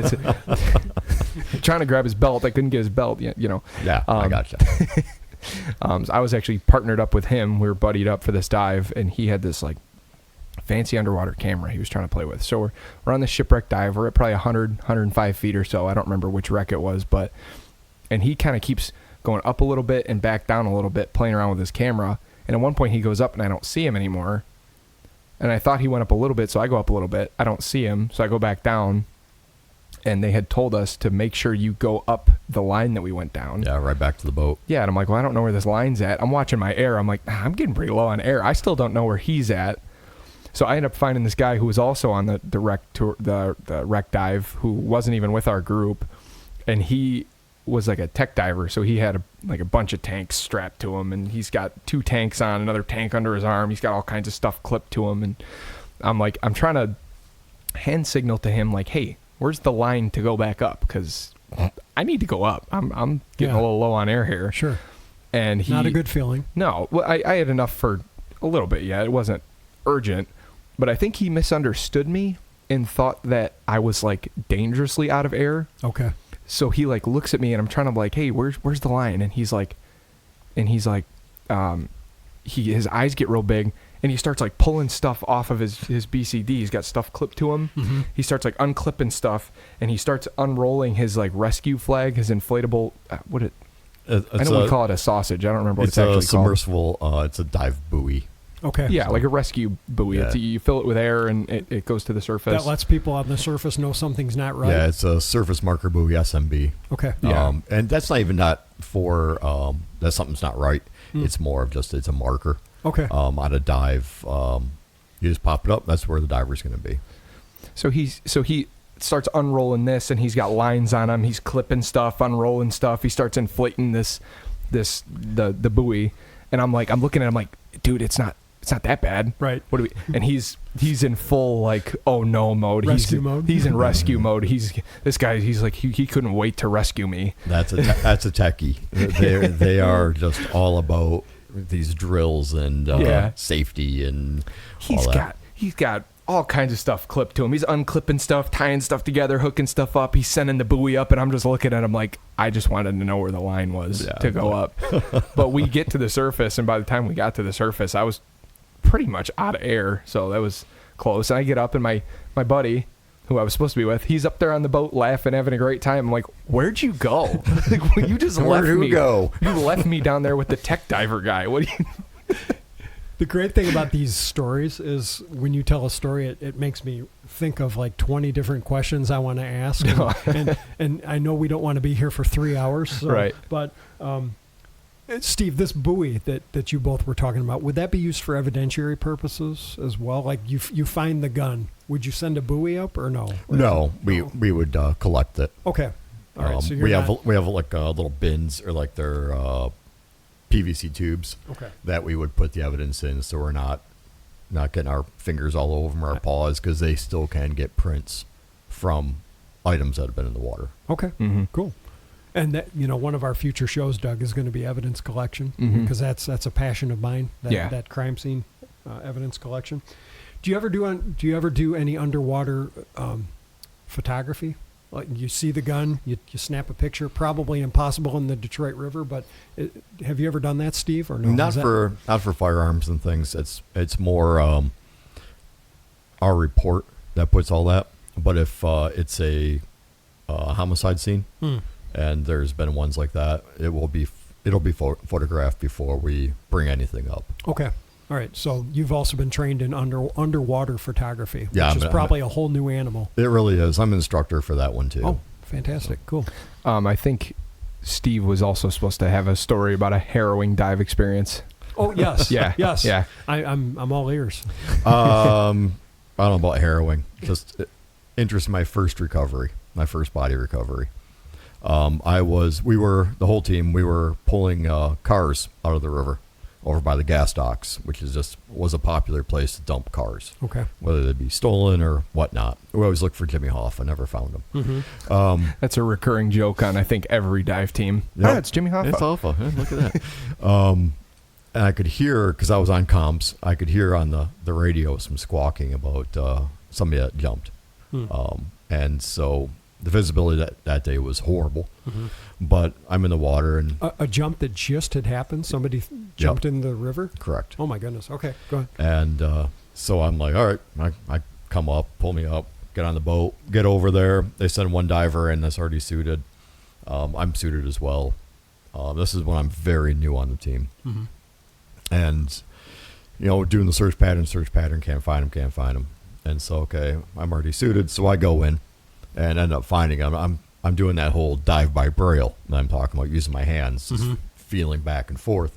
Trying to grab his belt. I couldn't get his belt. You know. Yeah, I gotcha. So I was actually partnered up with him. We were buddied up for this dive, and he had this like fancy underwater camera he was trying to play with. So we're on the shipwreck dive. We're at probably 100, 105 feet or so. I don't remember which wreck it was, and he kind of keeps going up a little bit and back down a little bit, playing around with his camera. And at one point he goes up and I don't see him anymore. And I thought he went up a little bit, so I go up a little bit. I don't see him, so I go back down. And they had told us to make sure you go up the line that we went down. Yeah, right back to the boat. Yeah, and I'm like, well, I don't know where this line's at. I'm watching my air. I'm like, I'm getting pretty low on air. I still don't know where he's at. So I end up finding this guy who was also on the wreck tour, the wreck dive, who wasn't even with our group, and he was like a tech diver. So he had a bunch of tanks strapped to him, and he's got 2 tanks on, another tank under his arm. He's got all kinds of stuff clipped to him, and I'm like, I'm trying to hand signal to him like, hey, where's the line to go back up? Because I need to go up. I'm getting a little low on air here. Sure. And he, Not a good feeling. No, well, I had enough for a little bit. Yeah, it wasn't urgent, but I think he misunderstood me and thought that I was like dangerously out of air. Okay. So he like looks at me and I'm trying to like, hey, where's the line? And he's like, his eyes get real big. And he starts like pulling stuff off of his BCD. He's got stuff clipped to him. Mm-hmm. He starts like unclipping stuff, and he starts unrolling his like rescue flag, his inflatable. I know we call it a sausage. I don't remember what it's actually a submersible. It's a dive buoy. Okay. Yeah, like a rescue buoy. Yeah. You fill it with air, and it goes to the surface. That lets people on the surface know something's not right. Yeah, it's a surface marker buoy, SMB. Okay. Yeah. And that's not for that something's not right. It's more of just it's a marker. Okay. On a dive, you just pop it up. That's where the diver's going to be. So he starts unrolling this, and he's got lines on him. He's clipping stuff, unrolling stuff. He starts inflating the buoy, and I'm looking at him like, dude, it's not that bad. Right. What do we? And he's in full like, oh no mode. Rescue mode. He's in rescue mode. He's like he couldn't wait to rescue me. That's a techie. They are just all about these drills and safety and all that. He's got all kinds of stuff clipped to him. He's unclipping stuff, tying stuff together, hooking stuff up. He's sending the buoy up, and I'm just looking at him like, I just wanted to know where the line was to go up. But we get to the surface, and by the time we got to the surface, I was pretty much out of air, so that was close. And I get up, and my buddy, who I was supposed to be with, he's up there on the boat laughing, having a great time. I'm like, where'd you go? Like, you just left me. Go? You left me down there with the tech diver guy. What do you... The great thing about these stories is when you tell a story, it makes me think of like 20 different questions I want to ask. And I know we don't want to be here for 3 hours. So, right. But Steve, this buoy that you both were talking about, would that be used for evidentiary purposes as well? Like you find the gun, would you send a buoy up or no? No, we would collect it. Okay. All right. So we have like little bins or like their PVC tubes that we would put the evidence in, so we're not getting our fingers all over them or our paws, because they still can get prints from items that have been in the water. Okay. Mm-hmm. Cool. And that, one of our future shows, Doug, is going to be evidence collection, because that's a passion of mine. That crime scene evidence collection. Do you ever do any underwater photography? Like you see the gun, you snap a picture. Probably impossible in the Detroit River, but have you ever done that, Steve, or no? Not for firearms and things. It's more our report that puts all that. But if it's a homicide scene, and there's been ones like that, it'll be photographed before we bring anything up. Okay. All right. So you've also been trained in underwater photography, which is probably a whole new animal. It really is. I'm an instructor for that one too. Oh, fantastic. Cool. I think Steve was also supposed to have a story about a harrowing dive experience. Oh, yes. Yes. Yeah. I'm all ears. I don't know about harrowing. Just interest in my first body recovery. The whole team, we were pulling cars out of the river over by the gas docks, which was a popular place to dump cars. Okay. Whether they be stolen or whatnot. We always looked for Jimmy Hoff. I never found him. Mm-hmm. That's a recurring joke on, I think, every dive team. Yep. Oh, it's Jimmy Hoffa. It's Hoffa. Look at that. And I could hear, because I was on comms, I could hear on the radio some squawking about somebody that jumped. And so the visibility that day was horrible. Mm-hmm. But I'm in the water. And a jump that just had happened? Somebody jumped in the river? Correct. Oh, my goodness. Okay, go ahead. And so I'm like, all right, I come up, pull me up, get on the boat, get over there. They send one diver in that's already suited. I'm suited as well. This is when I'm very new on the team. Mm-hmm. And, doing the search pattern, can't find him. And so, okay, I'm already suited. So I go in and end up finding him. I'm doing that whole dive by braille that I'm talking about, using my hands, just feeling back and forth.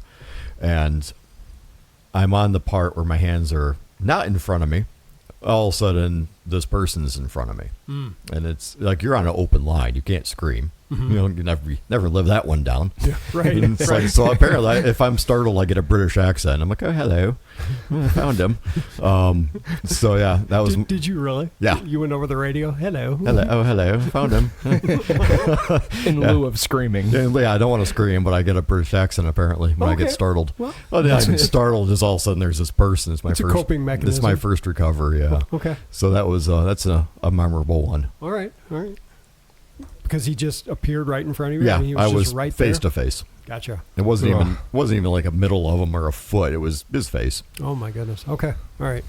And I'm on the part where my hands are not in front of me. All of a sudden, this person's in front of me. And it's like you're on an open line. You can't scream. You never live that one down. Yeah, right. And it's like, so apparently, if I'm startled, I get a British accent. I'm like, oh, hello. I found him. So, yeah, that was... Did you really? Yeah. You went over the radio? Hello. Oh, hello. Found him. In lieu of screaming. Yeah, I don't want to scream, but I get a British accent, apparently, when I get startled. Well, I'm startled. Just all of a sudden, there's this person. It's a coping mechanism. It's my first recovery, yeah. Okay. So that's a memorable one. All right. Because he just appeared right in front of you? Yeah, he was just right face there? to face. Gotcha. It wasn't even like a middle of him or a foot. It was his face. Oh, my goodness. Okay. All right.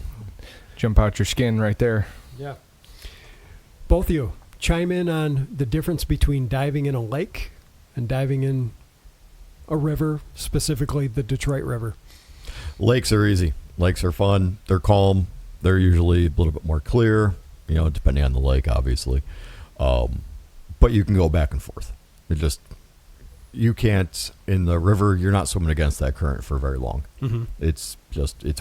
Jump out your skin right there. Yeah. Both of you, chime in on the difference between diving in a lake and diving in a river, specifically the Detroit River. Lakes are easy. Lakes are fun. They're calm. They're usually a little bit more clear, depending on the lake, obviously. But you can go back and forth. You can't, in the river, you're not swimming against that current for very long. Mm-hmm. It's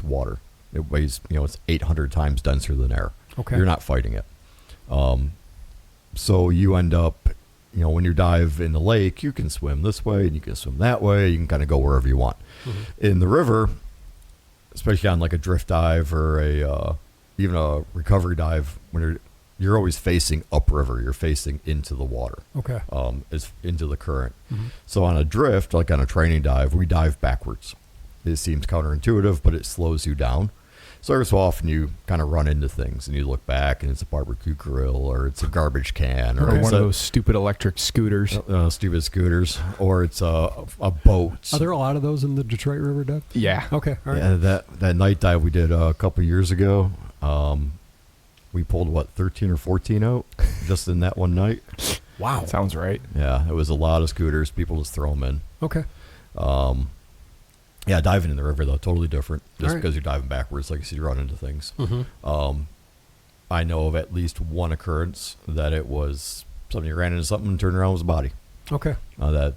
water. It weighs, it's 800 times denser than air. Okay. You're not fighting it. So you end up, when you dive in the lake, you can swim this way and you can swim that way. You can kind of go wherever you want. Mm-hmm. In the river, especially on like a drift dive or even a recovery dive, when you're always facing upriver. You're facing into the water. Okay. Is into the current. Mm-hmm. So on a drift, like on a training dive, we dive backwards. It seems counterintuitive, but it slows you down. So every so often you kind of run into things and you look back and it's a barbecue grill or it's a garbage can or one of those stupid electric scooters. Stupid scooters, or it's a boat. Are there a lot of those in the Detroit River, Doug? Yeah. Okay. All right. Yeah, that night dive we did a couple years ago. We pulled 13 or 14 out just in that one night. Wow. Sounds right. Yeah, it was a lot of scooters. People just throw them in. Okay. Yeah, diving in the river, though, totally different. Just because you're diving backwards, like you see, you run into things. Mm-hmm. I know of at least one occurrence that it was somebody ran into something and turned around with his body. Okay. That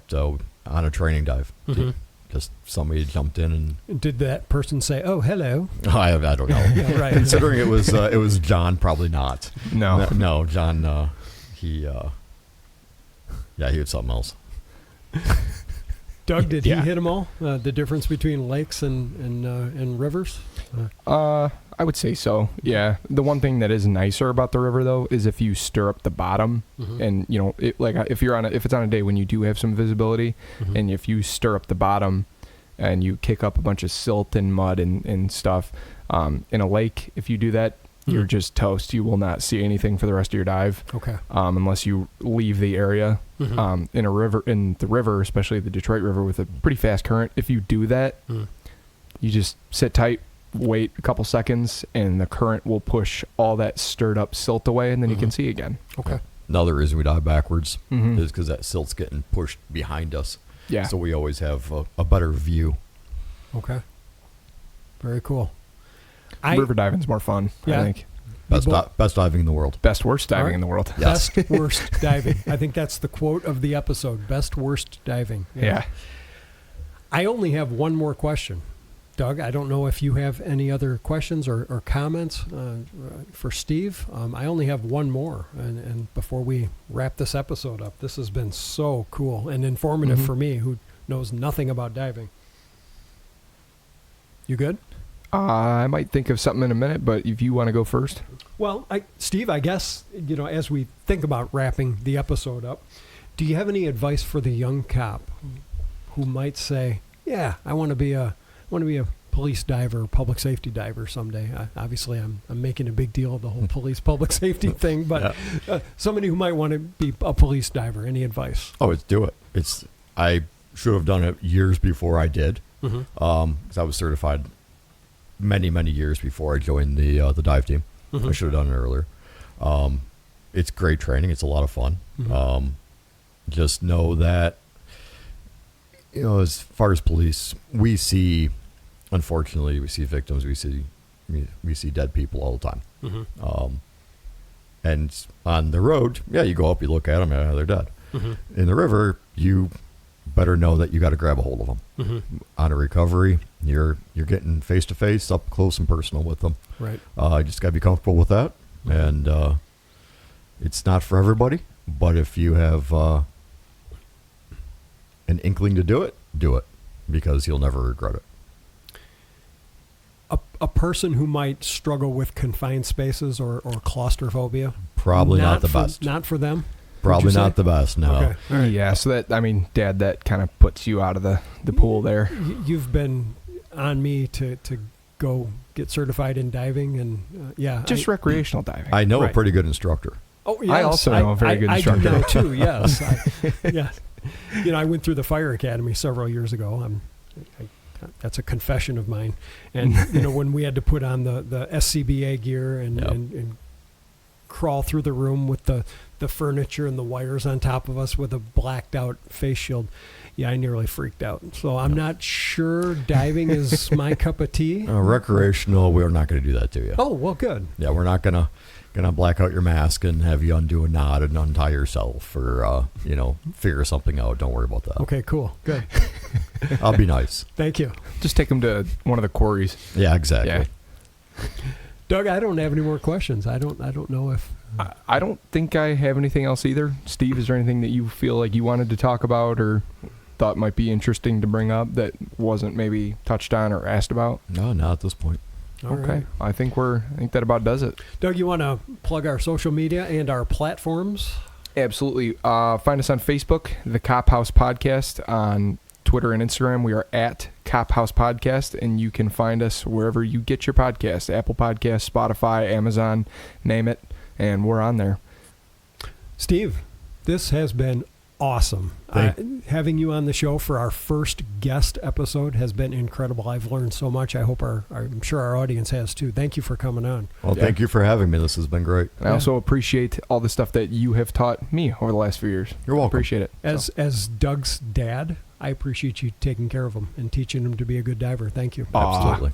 on a training dive. Mm-hmm. just somebody jumped in and Did that person say, "Oh, hello"? I don't know. Yeah, right. Considering it was John, probably not. No. John. He was something else. Doug, did he Yeah. hit them all? The difference between lakes and rivers? I would say so. Yeah. The one thing that is nicer about the river though is if you stir up the bottom, and if it's on a day when you do have some visibility, and if you stir up the bottom, and you kick up a bunch of silt and mud and stuff, in a lake, if you do that, you're just toast. You will not see anything for the rest of your dive. Okay. Unless you leave the area. In the river, especially the Detroit River with a pretty fast current, if you do that, you just sit tight, wait a couple seconds, and the current will push all that stirred up silt away, and then you can see again. Okay. Another reason we dive backwards is because that silt's getting pushed behind us. Yeah. So we always have a better view. Okay. Very cool. River diving's more fun, Yeah. I think. Best diving in the world. Best worst diving All right. in the world. Yes. Best worst diving. I think that's the quote of the episode. Best worst diving. Yeah. I only have one more question. Doug, I don't know if you have any other questions or comments for Steve. I only have one more. And before we wrap this episode up, this has been so cool and informative for me who knows nothing about diving. You good? I might think of something in a minute, but if you want to go first. Well, Steve, I guess, as we think about wrapping the episode up, do you have any advice for the young cop who might say, yeah, I want to be a police diver, public safety diver someday? Obviously, I'm making a big deal of the whole police public safety thing, but somebody who might want to be a police diver, any advice? Oh, do it. I should have done it years before I did, because I was certified many, many years before I joined the dive team. I should have done it earlier. It's great training. It's a lot of fun. Just know that, as far as police, unfortunately, we see victims. We see dead people all the time. And on the road, you go up, you look at them, they're dead. In the river, you better know that you got to grab a hold of them. On a recovery, you're getting face to face, up close and personal with them. Right. You just got to be comfortable with that. And it's not for everybody, but if you have an inkling to do it, because you'll never regret it. A person who might struggle with confined spaces or claustrophobia? Probably not the best. Not for them? Probably not the best, no. Okay. Yeah, so Dad, that kind of puts you out of the pool there. You've been on me to go get certified in diving, and Just recreational diving. I know Right. a pretty good instructor. Oh, yes. I also know a very good instructor. I do know too. Yes. I went through the fire academy several years ago. That's a confession of mine. And when we had to put on the SCBA gear and crawl through the room with the furniture and the wires on top of us with a blacked out face shield, I nearly freaked out. So I'm not sure diving is my cup of tea. Recreational, we're not going to do that to you. Oh, well, good. Yeah, we're not gonna black out your mask and have you undo a knot and untie yourself or figure something out. Don't worry about that. Okay, cool. Good. I'll be nice. Thank you. Just take them to one of the quarries. Yeah, exactly. Yeah. Doug, I don't have any more questions. I don't know if... I don't think I have anything else either. Steve, is there anything that you feel like you wanted to talk about or thought might be interesting to bring up that wasn't maybe touched on or asked about? No, not at this point. All Okay. right. I think that about does it. Doug, you want to plug our social media and our platforms? Absolutely. Find us on Facebook, the Cop House Podcast. On Twitter and Instagram, we are at Cop House Podcast, and you can find us wherever you get your podcasts, Apple Podcasts, Spotify, Amazon, name it, and we're on there. Steve, This has been awesome. Having you on the show for our first guest episode has been incredible. I've learned so much. I hope I'm sure our audience has too. Thank you for coming on. Well, thank you for having me. This has been great. I also appreciate all the stuff that you have taught me over the last few years. You're welcome. Appreciate it. As Doug's dad, I appreciate you taking care of him and teaching him to be a good diver. Thank you. Absolutely.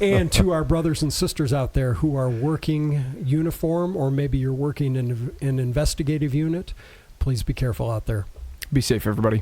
And to our brothers and sisters out there who are working uniform, or maybe you're working in an investigative unit, please be careful out there. Be safe, everybody.